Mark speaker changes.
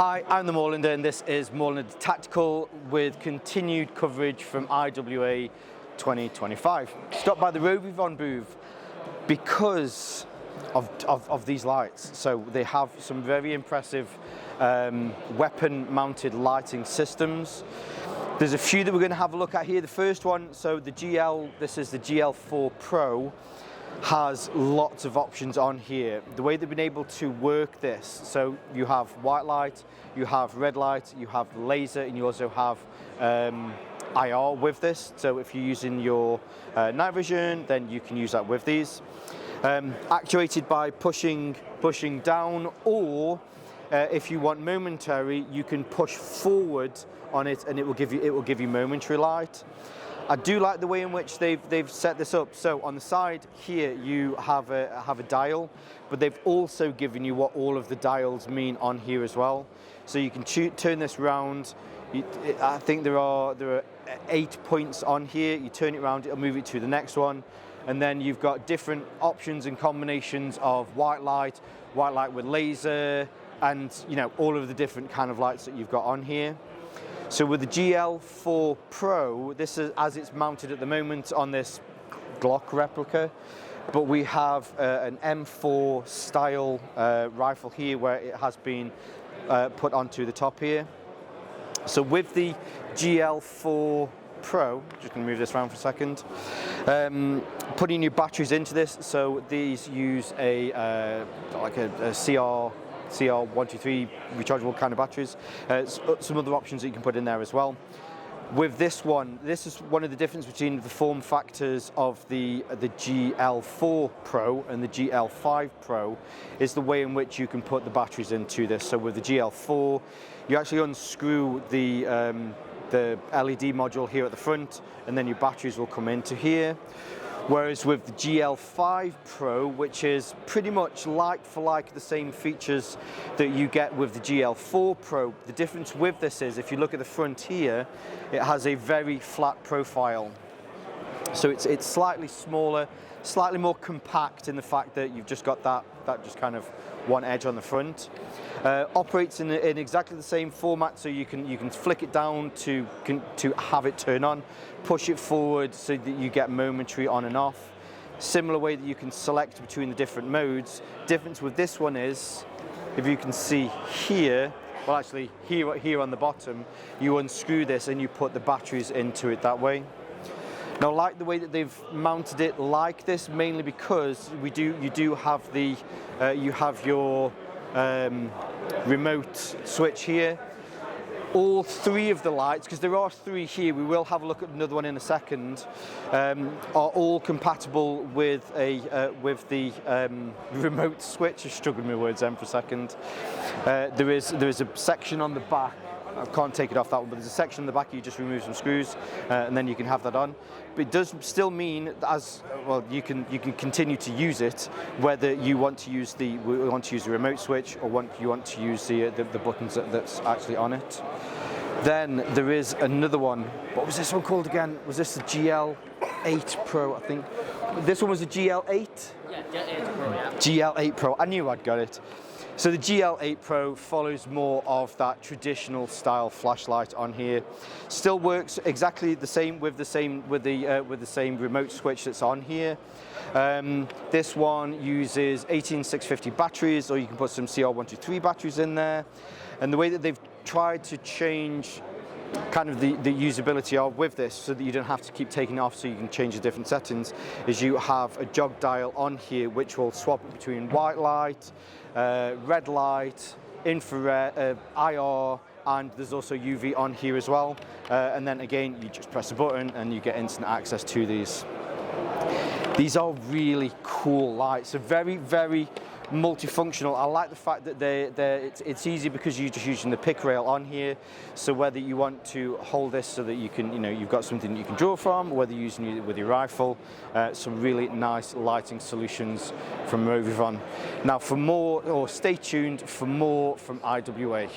Speaker 1: Hi, I'm the Moorlander and this is Moorlander Tactical with continued coverage from IWA 2025. Stopped by the Rovyvon booth because of these lights. So they have some very impressive weapon mounted lighting systems. There's a few that we're going to have a look at here. The first one, so the this is the GL4 Pro, has lots of options on here. The way they've been able to work this, so you have white light, you have red light, you have laser, and you also have IR with this. So if you're using your night vision, then you can use that with these. Actuated by pushing down, or if you want momentary, you can push forward on it and it will give you momentary light. I do like the way in which they've set this up. So on the side here you have a dial, but they've also given you what all of the dials mean on here as well. So you can turn this round. I think there are 8 points on here. You turn it around, it'll move it to the next one, and then you've got different options and combinations of white light with laser, and all of the different kind of lights that you've got on here. So with the GL4 Pro, this is as it's mounted at the moment on this Glock replica, but we have an M4 style rifle here where it has been put onto the top here. So with the GL4 Pro, just going to move this around for a second, putting new batteries into this. So these use a CR123 rechargeable kind of batteries. Some other options that you can put in there as well. With this one, this is one of the difference between the form factors of the GL4 Pro and the GL5 Pro is the way in which you can put the batteries into this. So with the GL4, you actually unscrew the LED module here at the front, and then your batteries will come into here. Whereas with the GL5 Pro, which is pretty much like for like the same features that you get with the GL4 Pro, the difference with this is, if you look at the front here, it has a very flat profile. So it's slightly smaller, slightly more compact in the fact that you've just got that just kind of one edge on the front. Operates in exactly the same format, so you can flick it down to have it turn on, push it forward so that you get momentary on and off. Similar way that you can select between the different modes. Difference with this one is, if you can see here, well actually here on the bottom, you unscrew this and you put the batteries into it that way. Now, I like the way that they've mounted it like this, mainly because you do have you have your remote switch here. All three of the lights, because there are 3 here, we will have a look at another one in a second, are all compatible with the remote switch. I'm struggling with words then for a second. There is a section on the back. I can't take it off that one, but there's a section in the back you just remove some screws and then you can have that on. But it does still mean that as well you can continue to use it, whether you want to use the remote switch or you want to use the buttons that's actually on it. Then there is another one. What was this one called again? Was this the GL8 Pro? I think this one was the GL8.
Speaker 2: Yeah, GL8 Pro. Yeah.
Speaker 1: GL8 Pro. I knew I'd got it. So the GL8 Pro follows more of that traditional style flashlight on here. Still works exactly the same with the same remote switch that's on here. This one uses 18650 batteries, or you can put some CR123 batteries in there. And the way that they've tried to change kind of the usability of with this, so that you don't have to keep taking it off, so you can change the different settings, is you have a jog dial on here which will swap between white light, red light, infrared, IR, and there's also UV on here as well. And then again, you just press a button and you get instant access to these. These are really cool lights. They're very, very multifunctional. I like the fact that it's easy because you're just using the pick rail on here. So whether you want to hold this so that you can, you've got something that you can draw from, or whether you're using it with your rifle, some really nice lighting solutions from Rovyvon. Now, for more, or stay tuned for more from IWA.